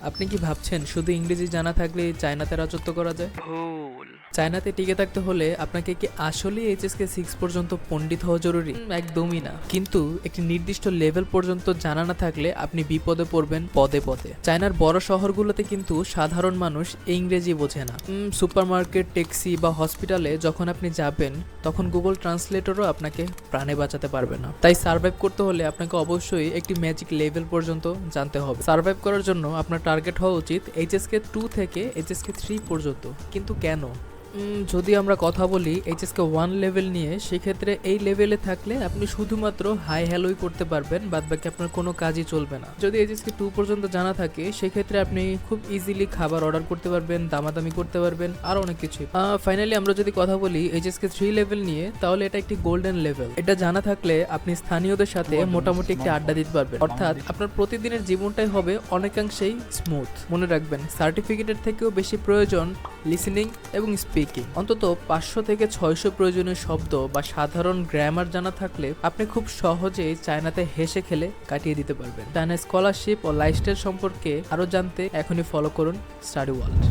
আপনি কি ভাবছেন শুধু ইংরেজি জানা থাকলেই চায়নাতে রাজত্ব করা যায়? ভুল। চায়নাতে টিকে থাকতে হলে আপনাকে কি আসলে এইচএসকে 6 পর্যন্ত পণ্ডিত হওয়া জরুরি? একদমই না। কিন্তু একটি নির্দিষ্ট লেভেল পর্যন্ত জানা না থাকলে আপনি বিপদে পড়বেন পদে পদে। চায়নার বড় শহরগুলোতে কিন্তু সাধারণ মানুষ ইংরেজি বোঝে না। সুপারমার্কেট, ট্যাক্সি বা হসপিটালে যখন আপনি যাবেন তখন গুগল ট্রান্সলেটরও আপনাকে প্রাণে বাঁচাতে পারবে না। তাই সার্ভাইভ করতে হলে আপনাকে অবশ্যই একটি ম্যাজিক লেভেল পর্যন্ত জানতে হবে। সার্ভাইভ করার জন্য আপনার টার্গেট হওয়া উচিত এইচএসকে 2 থেকে এইচএসকে 3 পর্যন্ত। কিন্তু কেন? যদি আমরা কথা বলি এইচএসকে 1 লেভেল নিয়ে, সেক্ষেত্রে এই লেভেলে থাকলে আপনি শুধুমাত্র হাই হ্যালোই করতে পারবেন, বাদবাকি আপনার কোনো কাজই চলবে না। যদি এইচএসকে 2 পর্যন্ত জানা থাকে সেক্ষেত্রে আপনি খুব ইজিলি খাবার অর্ডার করতে পারবেন, দামাদামি করতে পারবেন, আর অনেক কিছুই। ফাইনালি আমরা যদি কথা বলি এইচএসকে 3 লেভেল নিয়ে, তাহলে এটা একটি গোল্ডেন লেভেল। এটা জানা থাকলে আপনি স্থানীয়দের সাথে মোটামুটি একটি আড্ডা দিতে পারবেন, অর্থাৎ আপনার প্রতিদিনের জীবনটাই হবে অনেকাংশেই স্মুথ। মনে রাখবেন, সার্টিফিকেটের থেকেও বেশি প্রয়োজন লিসেনিং এবং স্পিকিং। অন্তত 500 থেকে 600 প্রয়োজনীয় শব্দ বা সাধারণ গ্রামার জানা থাকলে আপনি খুব সহজেই চায়নাতে হেসে খেলে কাটিয়ে দিতে পারবেন। চায়না স্কলারশিপ ও লাইফস্টাইল সম্পর্কে আরো জানতে এখনই ফলো করুন স্টাডি ওয়ার্ল্ড।